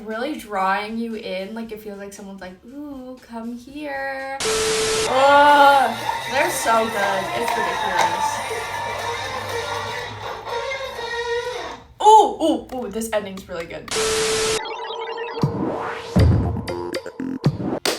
Really drawing you in, like it feels like someone's like, ooh, come here. Oh, they're so good. It's ridiculous. Ooh, this ending's really good.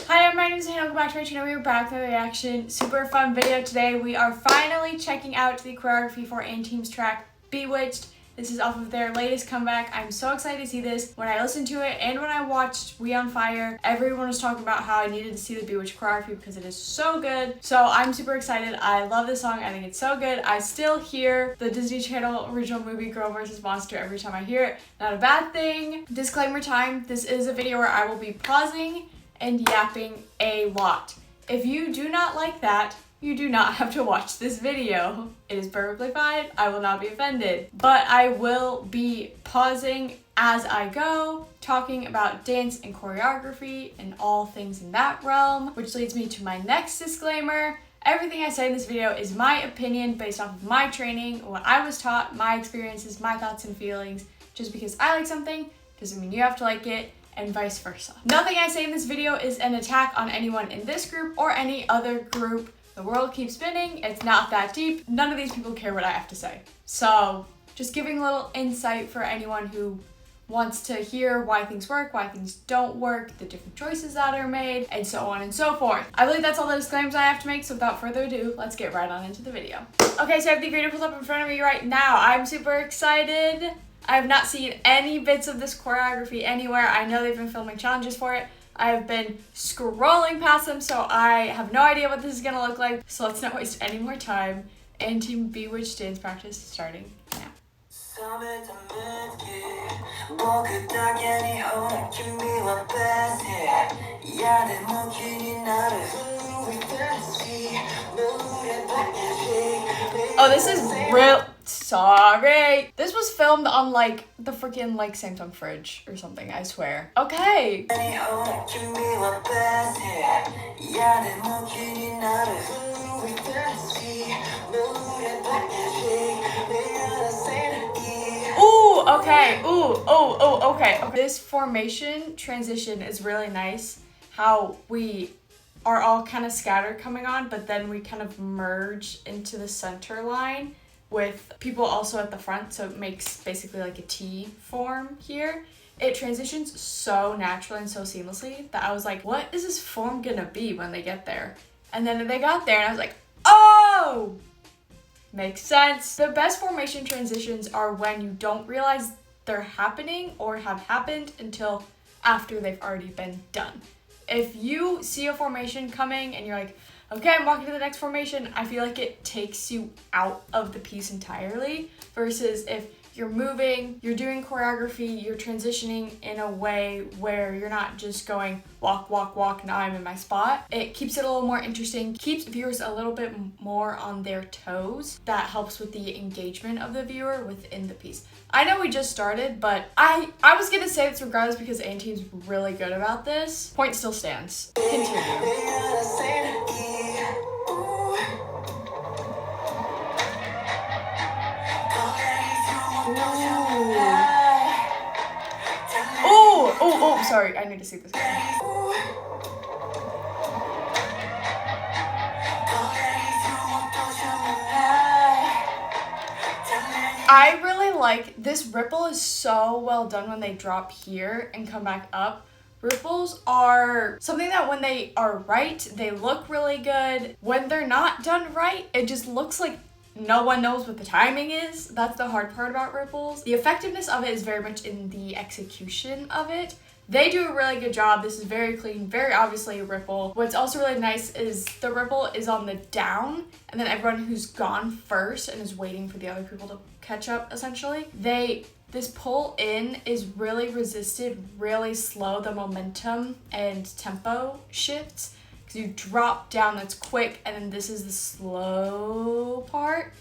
Hi, my name is Hannah. Welcome back to my channel. We're back with a reaction. Super fun video today. We are finally checking out the choreography for &team's track, Bewitched. This is off of their latest comeback. I'm so excited to see this. When I listened to it and when I watched We on Fire, everyone was talking about how I needed to see the Bewitched choreography because it is so good. So I'm super excited. I love this song. I think it's so good. I still hear the Disney Channel original movie Girl vs. Monster every time I hear it. Not a bad thing. Disclaimer time. This is a video where I will be pausing and yapping a lot. If you do not like that, you do not have to watch this video. It is perfectly fine. I will not be offended. But I will be pausing as I go, talking about dance and choreography and all things in that realm, which leads me to my next disclaimer. Everything I say in this video is my opinion based off of my training, what I was taught, my experiences, my thoughts and feelings. Just because I like something doesn't mean you have to like it, and vice versa. Nothing I say in this video is an attack on anyone in this group or any other group. The world keeps spinning, it's not that deep. None of these people care what I have to say. So, just giving a little insight for anyone who wants to hear why things work, why things don't work, the different choices that are made, and so on and so forth. I believe that's all the disclaimers I have to make, so without further ado, let's get right on into the video. Okay, so I have the video pulled up in front of me right now. I'm super excited. I have not seen any bits of this choreography anywhere. I know they've been filming challenges for it. I have been scrolling past them, so I have no idea what this is gonna look like. So let's not waste any more time. &team Bewitched dance practice starting now. Oh, this is real. Sorry. This was filmed on like the freaking like Samsung fridge or something, I swear. Okay. Ooh, okay. Okay. This formation transition is really nice. How we are all kind of scattered coming on, but then we kind of merge into the center line with people also at the front, so it makes basically like a T form here. It transitions so naturally and so seamlessly that I was like, what is this form gonna be when they get there? And then they got there and I was like, oh! Makes sense. The best formation transitions are when you don't realize they're happening or have happened until after they've already been done. If you see a formation coming and you're like, okay, I'm walking to the next formation, I feel like it takes you out of the piece entirely, versus if you're moving, you're doing choreography, you're transitioning in a way where you're not just going walk, walk, walk, now I'm in my spot. It keeps it a little more interesting, keeps viewers a little bit more on their toes. That helps with the engagement of the viewer within the piece. I know we just started, but I was gonna say this regardless because &team's really good about this. Point still stands. Continue. Oh, sorry, I need to see this again. I really like this ripple is so well done when they drop here and come back up. Ripples are something that when they are right, they look really good. When they're not done right, it just looks like no one knows what the timing is. That's the hard part about ripples. The effectiveness of it is very much in the execution of it. They do a really good job. This is very clean, very obviously a ripple. What's also really nice is the ripple is on the down, and then everyone who's gone first and is waiting for the other people to catch up, essentially, this pull in is really resisted, really slow. The momentum and tempo shifts because you drop down, that's quick, and then this is the slow part.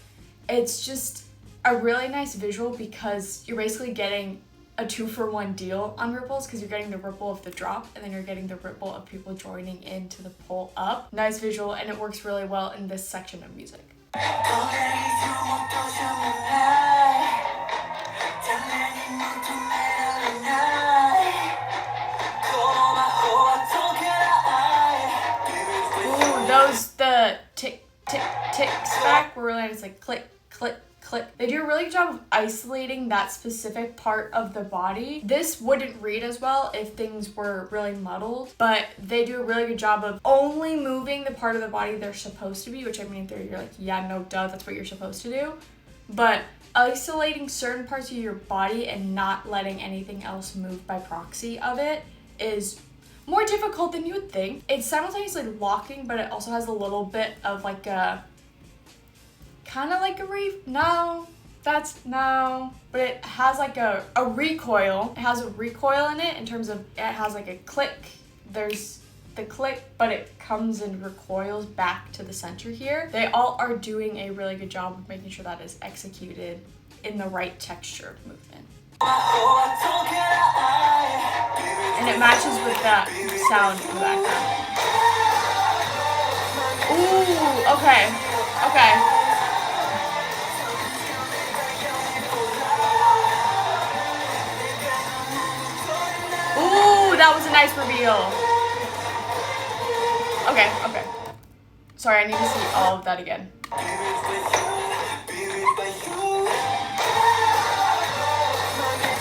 It's just a really nice visual because you're basically getting a 2-for-1 deal on ripples because you're getting the ripple of the drop and then you're getting the ripple of people joining into the pull up. Nice visual, and it works really well in this section of music. track, we're really it's like click, click, click. They do a really good job of isolating that specific part of the body. This wouldn't read as well if things were really muddled, but they do a really good job of only moving the part of the body they're supposed to be, which I mean, in theory, you're like, yeah, no, duh, that's what you're supposed to do. But isolating certain parts of your body and not letting anything else move by proxy of it is more difficult than you would think. It's simultaneously locking, but it also has a little bit of like a, kind of like a but it has like a recoil. It has a recoil in it in terms of it has like a click. There's the click, but it comes and recoils back to the center here. They all are doing a really good job of making sure that is executed in the right texture of movement. And it matches with that sound in the background. Ooh, okay, okay. Ooh, that was a nice reveal. Okay, okay. Sorry, I need to see all of that again.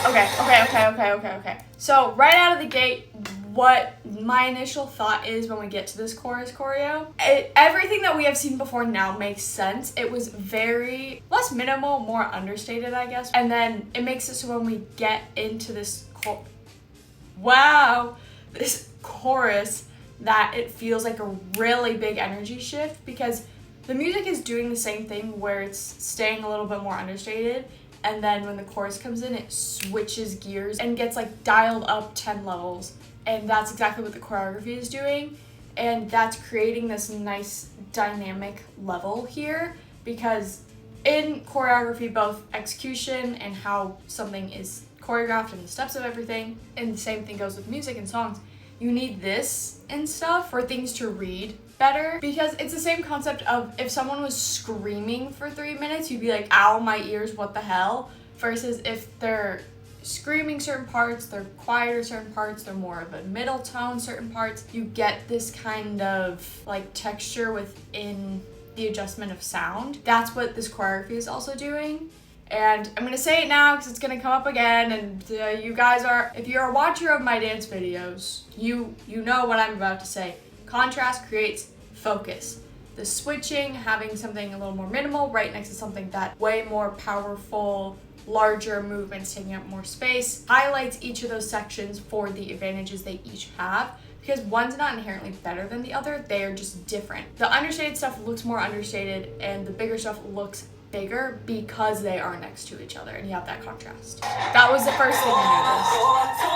Okay. So right out of the gate, what my initial thought is when we get to this chorus choreo, everything that we have seen before now makes sense. It was very less minimal, more understated, I guess. And then it makes it so when we get into this this chorus, that it feels like a really big energy shift, because the music is doing the same thing where it's staying a little bit more understated, and then when the chorus comes in, it switches gears and gets like dialed up 10 levels. And that's exactly what the choreography is doing. And that's creating this nice dynamic level here, because in choreography, both execution and how something is choreographed and the steps of everything, and the same thing goes with music and songs, you need this and stuff for things to read better, because it's the same concept of if someone was screaming for 3 minutes, you'd be like, ow, my ears, what the hell? Versus if they're screaming certain parts, they're quieter certain parts, they're more of a middle tone certain parts, you get this kind of like texture within the adjustment of sound. That's what this choreography is also doing. And I'm gonna say it now because it's gonna come up again, and you guys are, if you're a watcher of my dance videos, you know what I'm about to say. Contrast creates focus. The switching, having something a little more minimal right next to something that way more powerful, larger movements taking up more space, highlights each of those sections for the advantages they each have, because one's not inherently better than the other, they are just different. The understated stuff looks more understated, and the bigger stuff looks bigger because they are next to each other, and you have that contrast. That was the first thing I noticed.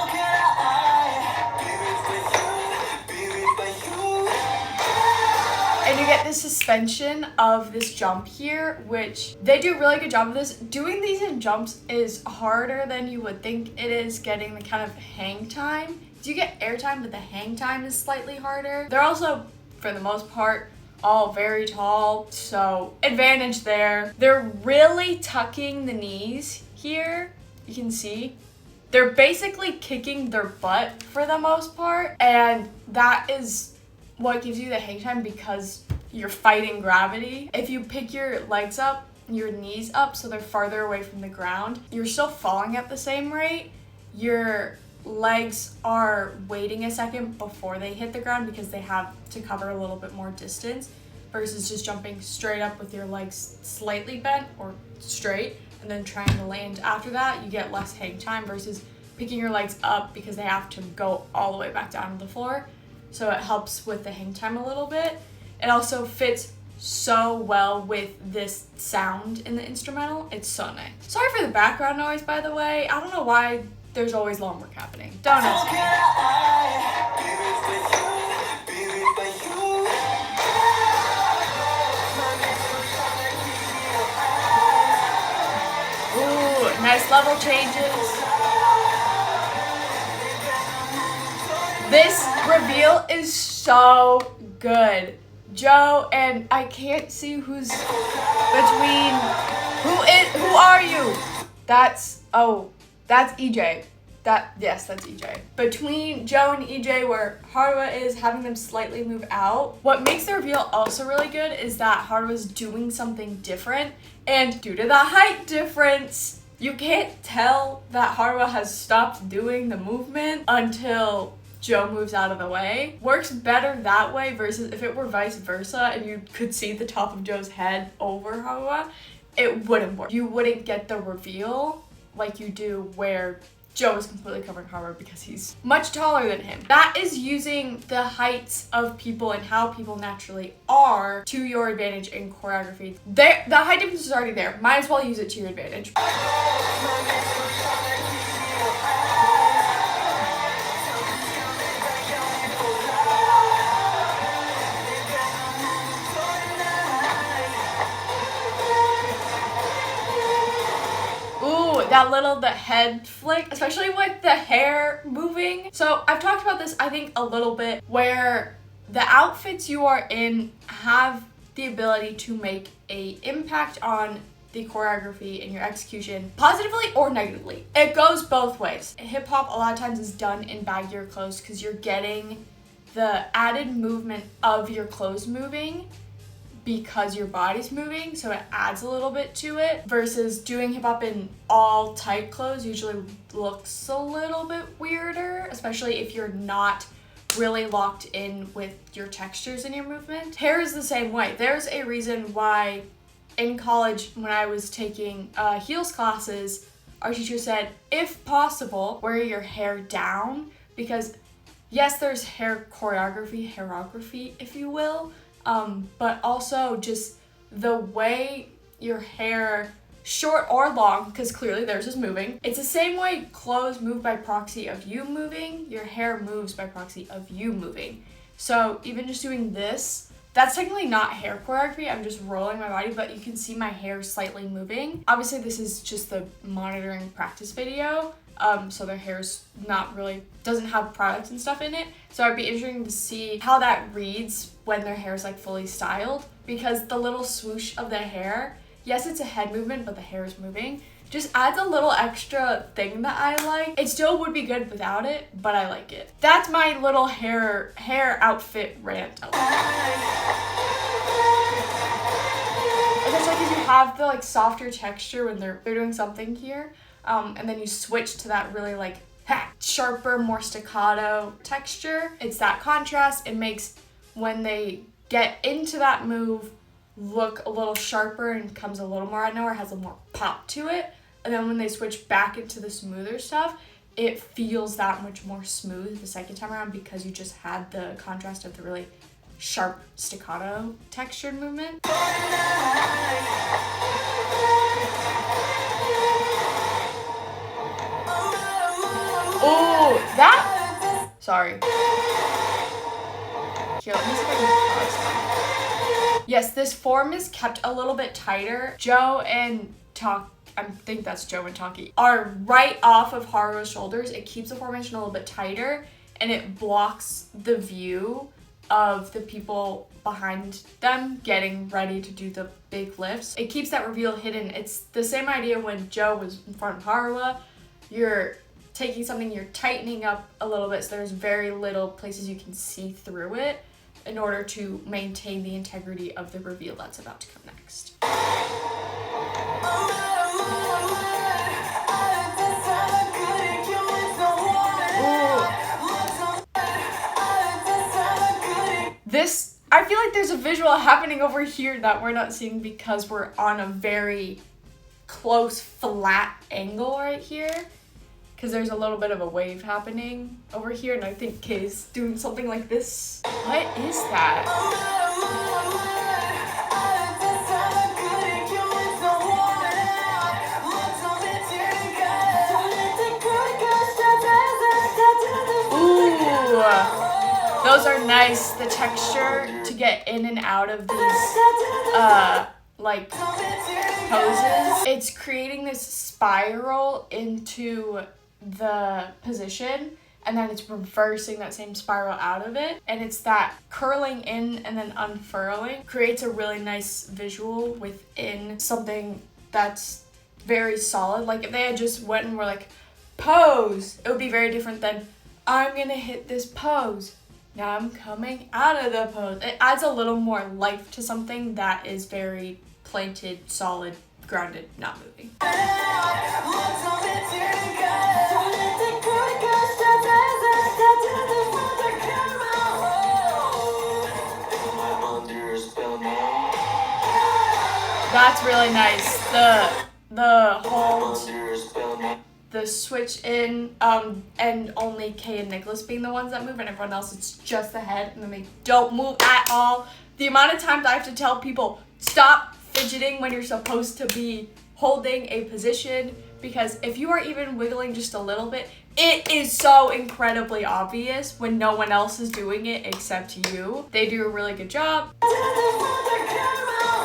And you get this suspension of this jump here, which they do a really good job of this. Doing these in jumps is harder than you would think it is, getting the kind of hang time. You get air time, but the hang time is slightly harder. They're also, for the most part, all very tall, so advantage there. They're really tucking the knees here. You can see they're basically kicking their butt for the most part, and that is what gives you the hang time, because you're fighting gravity. If you pick your legs up, your knees up, so they're farther away from the ground, you're still falling at the same rate. Your legs are waiting a second before they hit the ground because they have to cover a little bit more distance, versus just jumping straight up with your legs slightly bent or straight and then trying to land after that. You get less hang time versus picking your legs up because they have to go all the way back down to the floor. So it helps with the hang time a little bit. It also fits so well with this sound in the instrumental. It's so nice. Sorry for the background noise, by the way. I don't know why there's always lawn work happening. Don't ask me. Ooh, nice level changes. This reveal is so good. Joe, and I can't see who's between, who are you? That's EJ. Yes, that's EJ. Between Joe and EJ, where Haruha is having them slightly move out. What makes the reveal also really good is that Haruha's doing something different, and due to the height difference, you can't tell that Haruha has stopped doing the movement until Joe moves out of the way. Works better that way versus if it were vice versa and you could see the top of Joe's head over Haruha, it wouldn't work. You wouldn't get the reveal like you do where Joe is completely covering Haruha because he's much taller than him. That is using the heights of people and how people naturally are to your advantage in choreography. The height difference is already there. Might as well use it to your advantage. The head flick, especially with the hair moving. So I've talked about this, I think, a little bit, where the outfits you are in have the ability to make a impact on the choreography and your execution, positively or negatively. It goes both ways. Hip hop a lot of times is done in baggier clothes because you're getting the added movement of your clothes moving because your body's moving, so it adds a little bit to it, versus doing hip hop in all tight clothes usually looks a little bit weirder, especially if you're not really locked in with your textures and your movement. Hair is the same way. There's a reason why in college, when I was taking heels classes, our teacher said, if possible, wear your hair down, because yes, there's hair hairography, if you will, but also just the way your hair, short or long, because clearly theirs is moving. It's the same way clothes move by proxy of you moving, your hair moves by proxy of you moving. So even just doing this, that's technically not hair choreography, I'm just rolling my body, but you can see my hair slightly moving. Obviously this is just the monitoring practice video, so their hair's not really, doesn't have products and stuff in it. So I'd be interested to see how that reads when their hair's like fully styled, because the little swoosh of the hair, yes, it's a head movement, but the hair is moving, just adds a little extra thing that I like. It still would be good without it, but I like it. That's my little hair outfit rant. It's like because you have the like softer texture when they're doing something here, and then you switch to that really like sharper, more staccato texture. It's that contrast. It makes when they get into that move look a little sharper and comes a little more out of nowhere, has a more pop to it. And then when they switch back into the smoother stuff, it feels that much more smooth the second time around because you just had the contrast of the really sharp staccato textured movement. Oh, that, sorry. Here, let me see if I can pause that. Yes, this form is kept a little bit tighter. Joe and I think that's Joe and Taki, are right off of Haruha's shoulders. It keeps the formation a little bit tighter and it blocks the view of the people behind them getting ready to do the big lifts. It keeps that reveal hidden. It's the same idea when Joe was in front of Haruha. You're taking something, you're tightening up a little bit so there's very little places you can see through it in order to maintain the integrity of the reveal that's about to come next. This, I feel like there's a visual happening over here that we're not seeing because we're on a very close flat angle right here, because there's a little bit of a wave happening over here, and I think Kay's doing something like this. What is that? Those are nice. The texture to get in and out of these like poses. It's creating this spiral into the position and then it's reversing that same spiral out of it. And it's that curling in and then unfurling creates a really nice visual within something that's very solid. Like if they had just went and were like pose, it would be very different than I'm gonna hit this pose. Now I'm coming out of the pose. It adds a little more life to something that is very planted, solid, grounded, not moving. That's really nice. The hold, the switch in, and only Kay and Nicholas being the ones that move, and everyone else it's just the head, and then they don't move at all. The amount of times I have to tell people, stop fidgeting when you're supposed to be holding a position, because if you are even wiggling just a little bit, it is so incredibly obvious when no one else is doing it except you. They do a really good job.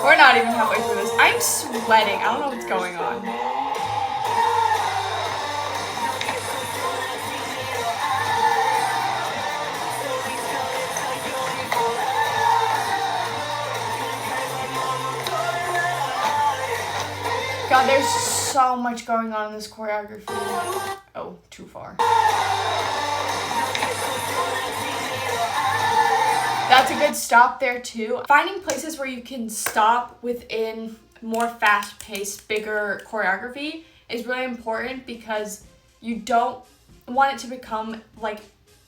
We're not even halfway through this. I'm sweating. I don't know what's going on. God, there's so much going on in this choreography. Oh, too far. That's a good stop there too. Finding places where you can stop within more fast-paced, bigger choreography is really important, because you don't want it to become like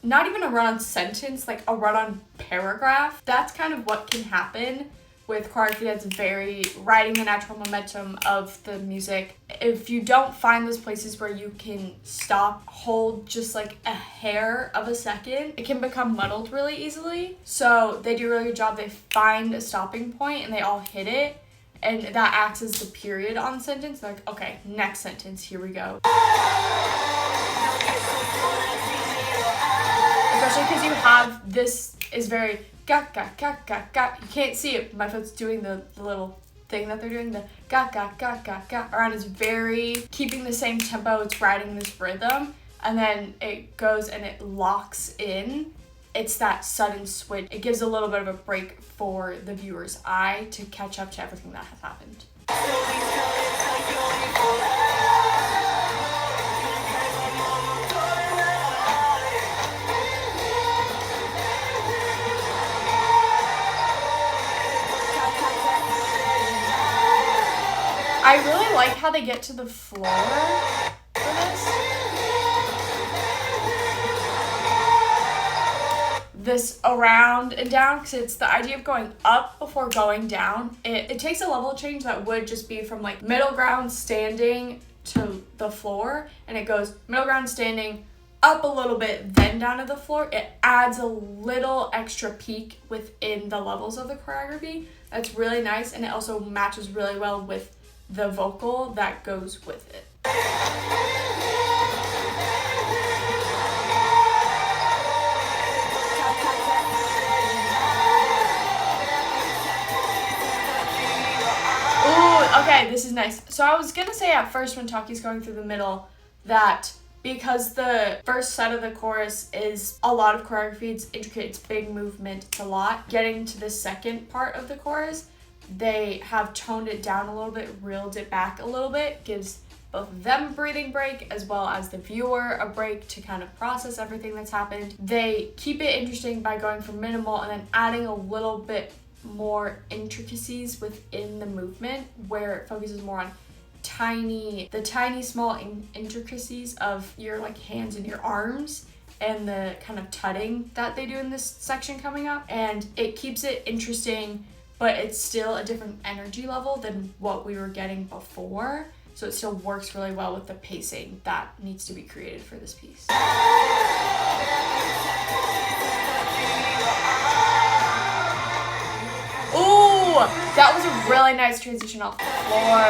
not even a run-on sentence, like a run-on paragraph. That's kind of what can happen with choreography that's very riding the natural momentum of the music. If you don't find those places where you can stop, hold just like a hair of a second, it can become muddled really easily. So they do a really good job. They find a stopping point and they all hit it, and that acts as the period on the sentence. They're like, okay, next sentence, here we go. Especially because you have, this is very ga ga ga ga ga. You can't see it. My foot's doing the little thing that they're doing. The ga ga ga ga ga around is very keeping the same tempo. It's riding this rhythm, and then it goes and it locks in. It's that sudden switch. It gives a little bit of a break for the viewer's eye to catch up to everything that has happened. I really like how they get to the floor for this around and down, because it's the idea of going up before going down. It takes a level change that would just be from like middle ground standing to the floor, and it goes middle ground standing up a little bit, then down to the floor. It adds a little extra peak within the levels of the choreography. That's really nice, and it also matches really well with the vocal that goes with it. Ooh, okay, this is nice. So I was gonna say at first when Taki's going through the middle that because the first set of the chorus is a lot of choreography, it's intricate, it's big movement, it's a lot. Getting to the second part of the chorus, they have toned it down a little bit, reeled it back a little bit, gives both of them a breathing break as well as the viewer a break to kind of process everything that's happened. They keep it interesting by going from minimal and then adding a little bit more intricacies within the movement, where it focuses more on the tiny small intricacies of your like hands and your arms and the kind of tutting that they do in this section coming up, and it keeps it interesting, but it's still a different energy level than what we were getting before. So it still works really well with the pacing that needs to be created for this piece. Ooh, that was a really nice transition off the floor.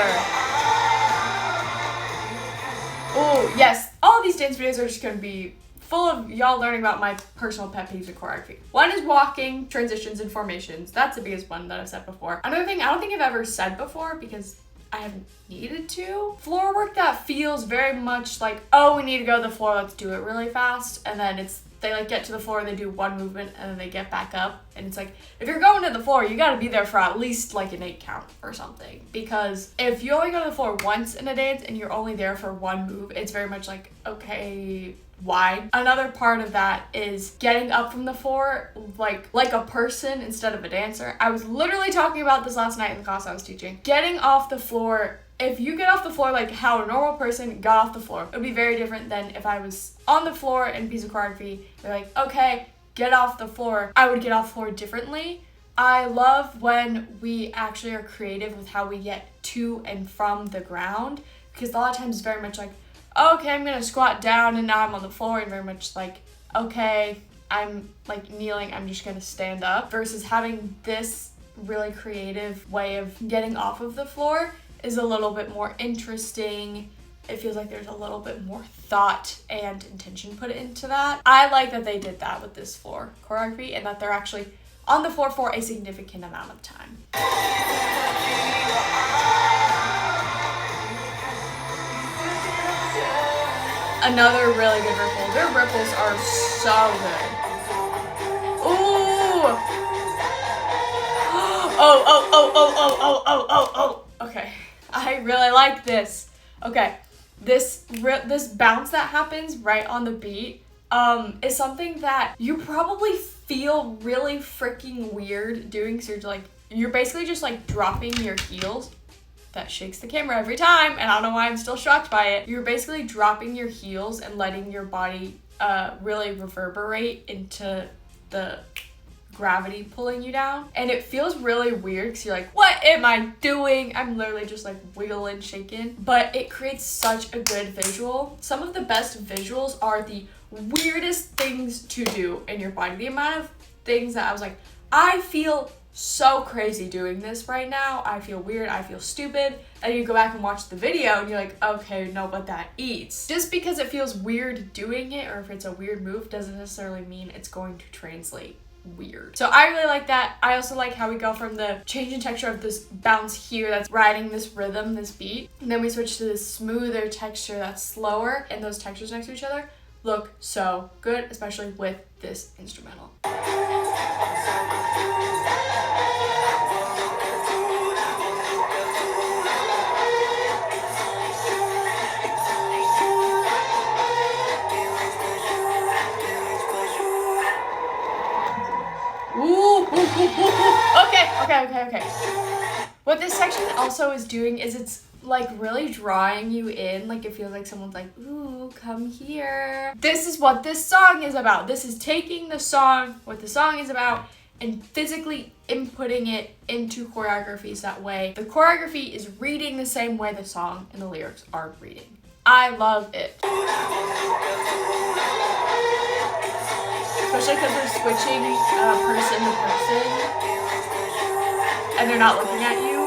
Ooh, yes, all of these dance videos are just gonna be full of y'all learning about my personal pet peeves of choreography. One is walking, transitions, and formations. That's the biggest one that I've said before. Another thing I don't think I've ever said before because I haven't needed to. Floor work that feels very much like, oh, we need to go to the floor, let's do it really fast. And then it's they like get to the floor, they do one movement, and then they get back up. And it's like, if you're going to the floor, you gotta be there for at least like an 8 count or something. Because if you only go to the floor once in a dance and you're only there for one move, it's very much like, okay, why? Another part of that is getting up from the floor like a person instead of a dancer. I was literally talking about this last night in the class I was teaching. Getting off the floor, if you get off the floor like how a normal person got off the floor, it would be very different than if I was on the floor in a piece of choreography. They're like, okay, get off the floor. I would get off the floor differently. I love when we actually are creative with how we get to and from the ground, because a lot of times it's very much like, okay, I'm gonna squat down and now I'm on the floor, and very much like, okay, I'm like kneeling, I'm just gonna stand up, versus having this really creative way of getting off of the floor is a little bit more interesting. It feels like there's a little bit more thought and intention put into that. I like that they did that with this floor choreography, and that they're actually on the floor for a significant amount of time. Another really good ripple. Their ripples are so good. Ooh! Oh. Okay. I really like this. Okay. This bounce that happens right on the beat is something that you probably feel really freaking weird doing. So you're basically just like dropping your heels. That shakes the camera every time, and I don't know why I'm still shocked by it. You're basically dropping your heels and letting your body really reverberate into the gravity pulling you down. And it feels really weird because you're like, what am I doing? I'm literally just like wiggling, shaking. But it creates such a good visual. Some of the best visuals are the weirdest things to do in your body. The amount of things that I was like, I feel so crazy doing this right now. I feel weird, I feel stupid. And you go back and watch the video and you're like, okay, no, but that eats. Just because it feels weird doing it, or if it's a weird move, doesn't necessarily mean it's going to translate weird. So I really like that. I also like how we go from the change in texture of this bounce here that's riding this rhythm, this beat, and then we switch to this smoother texture that's slower, and those textures next to each other look so good, especially with this instrumental. Okay. What this section also is doing is it's like really drawing you in. Like it feels like someone's like, ooh, come here. This is what this song is about. This is taking the song, what the song is about, and physically inputting it into choreographies that way. The choreography is reading the same way the song and the lyrics are reading. I love it. Especially because they're switching person to person and they're not looking at you.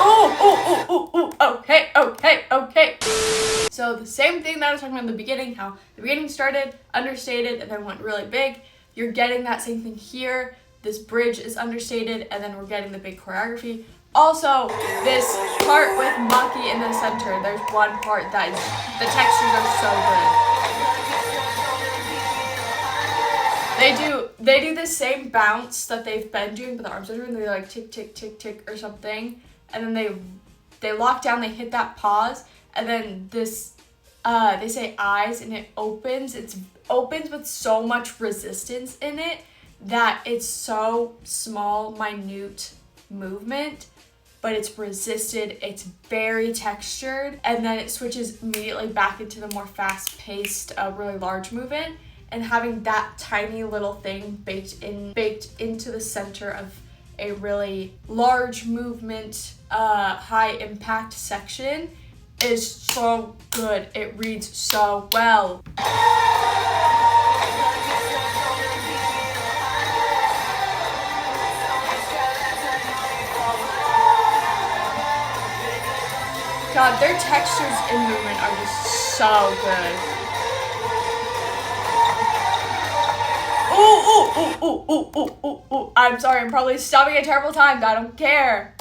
Ooh, okay. So the same thing that I was talking about in the beginning, how the beginning started understated and then went really big. You're getting that same thing here. This bridge is understated and then we're getting the big choreography. Also, this part with Maki in the center, there's one part that the textures are so good. They do the same bounce that they've been doing, but the arms are doing, they're like tick, tick, tick, tick or something. And then they lock down, they hit that pause, and then this, they say eyes, and it opens. It opens with so much resistance in it that it's so small, minute movement, but it's resisted, it's very textured, and then it switches immediately back into the more fast-paced, really large movement, and having that tiny little thing baked into the center of a really large movement, high impact section is so good. It reads so well. God, their textures in movement are just so good. Ooh. I'm sorry, I'm probably stopping at a terrible time, but I don't care.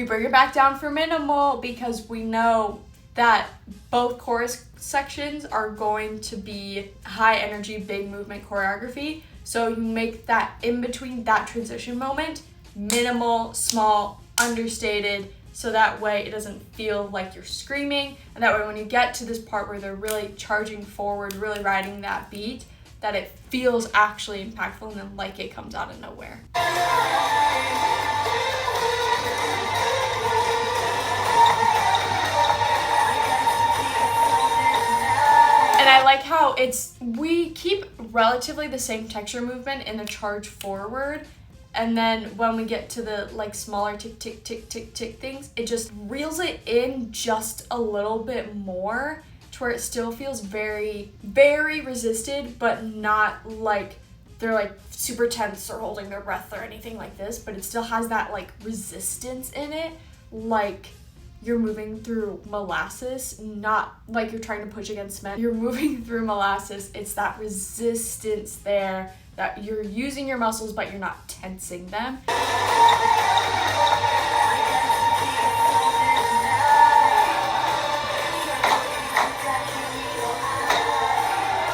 we bring it back down for minimal because we know that both chorus sections are going to be high energy, big movement choreography. So you make that in between, that transition moment, minimal, small, understated, so that way it doesn't feel like you're screaming. And that way when you get to this part where they're really charging forward, really riding that beat, that it feels actually impactful and then like it comes out of nowhere. And I like how we keep relatively the same texture movement in the charge forward. And then when we get to the like smaller tick, tick, tick, tick, tick things, it just reels it in just a little bit more to where it still feels very, very resisted, but not like they're like super tense or holding their breath or anything like this, but it still has that like resistance in it, like you're moving through molasses, not like you're trying to push against cement. You're moving through molasses. It's that resistance there that you're using your muscles, but you're not tensing them.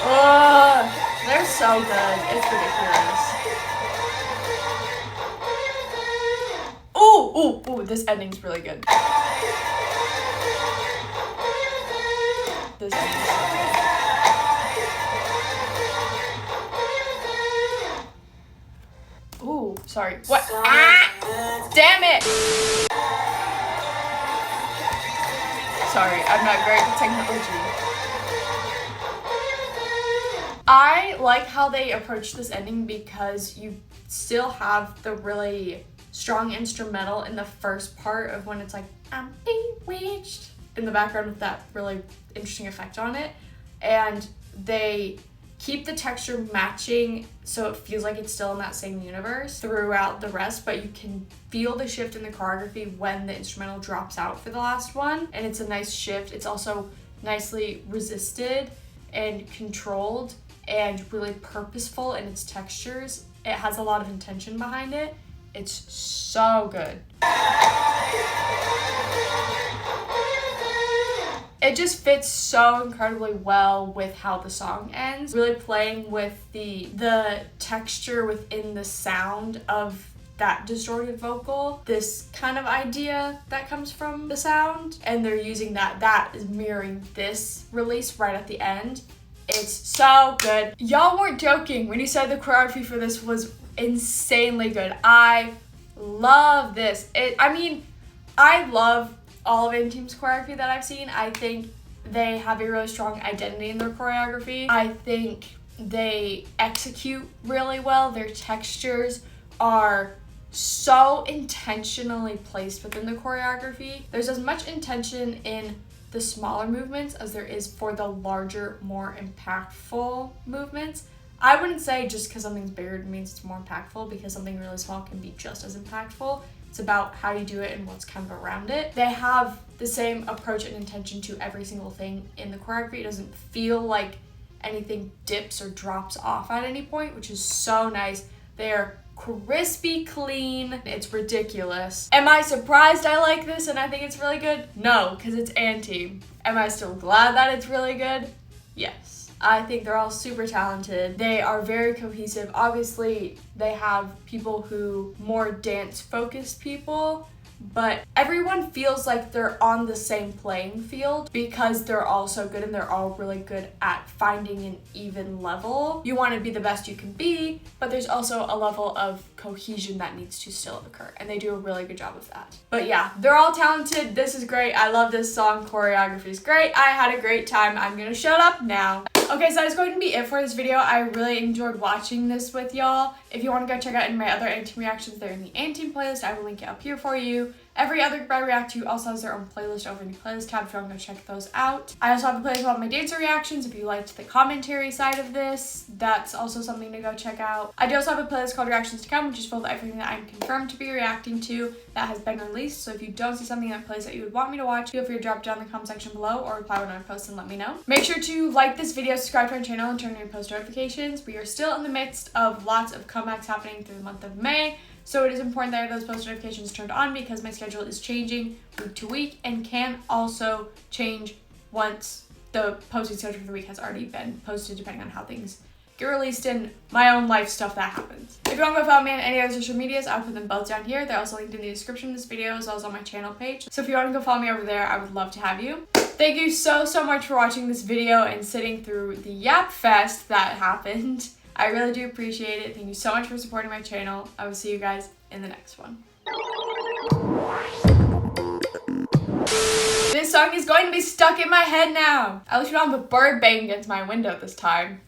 Oh, they're so good. It's ridiculous. Ooh, this ending's really good. This ending's so good. Ooh, sorry. What? Ah! Damn it! Sorry, I'm not great with technology. I like how they approach this ending because you still have the really strong instrumental in the first part of when it's like, I'm bewitched, in the background with that really interesting effect on it. And they keep the texture matching so it feels like it's still in that same universe throughout the rest, but you can feel the shift in the choreography when the instrumental drops out for the last one. And it's a nice shift. It's also nicely resisted and controlled and really purposeful in its textures. It has a lot of intention behind it. It's so good. It just fits so incredibly well with how the song ends. Really playing with the texture within the sound of that distorted vocal. This kind of idea that comes from the sound. And they're using that is mirroring this release right at the end. It's so good. Y'all weren't joking when you said the choreography for this was insanely good. I love this. I love all of &team's choreography that I've seen. I think they have a really strong identity in their choreography. I think they execute really well. Their textures are so intentionally placed within the choreography. There's as much intention in the smaller movements as there is for the larger, more impactful movements. I wouldn't say just because something's bigger means it's more impactful, because something really small can be just as impactful. It's about how you do it and what's kind of around it. They have the same approach and intention to every single thing in the choreography. It doesn't feel like anything dips or drops off at any point, which is so nice. They're crispy clean. It's ridiculous. Am I surprised I like this and I think it's really good? No, because it's &team. Am I still glad that it's really good? Yes. I think they're all super talented. They are very cohesive. Obviously, they have people who more dance-focused people, but everyone feels like they're on the same playing field because they're all so good and they're all really good at finding an even level. You want to be the best you can be, but there's also a level of cohesion that needs to still occur, and they do a really good job of that. But yeah, they're all talented. This is great. I love this song. Choreography is great. I had a great time. I'm gonna shut up now. Okay, so that is going to be it for this video. I really enjoyed watching this with y'all. If you want to go check out any of my other &team reactions, they're in the &team playlist. I will link it up here for you. Every other group I react to also has their own playlist over in the playlist tab if you want to go check those out. I also have a playlist about my dancer reactions. If you liked the commentary side of this, that's also something to go check out. I do also have a playlist called Reactions to Come, which is full of everything that I'm confirmed to be reacting to that has been released. So if you don't see something in that playlist that you would want me to watch, feel free to drop it down in the comment section below or reply when I post and let me know. Make sure to like this video, subscribe to our channel, and turn on your post notifications. We are still in the midst of lots of comebacks happening through the month of May. So it is important that I have those post notifications turned on because my schedule is changing week to week and can also change once the posting schedule for the week has already been posted, depending on how things get released and my own life stuff that happens. If you want to go follow me on any other social medias, I'll put them both down here. They're also linked in the description of this video as well as on my channel page. So if you want to go follow me over there, I would love to have you. Thank you so much for watching this video and sitting through the yap fest that happened. I really do appreciate it. Thank you so much for supporting my channel. I will see you guys in the next one. This song is going to be stuck in my head now. At least you don't have a bird banging against my window this time.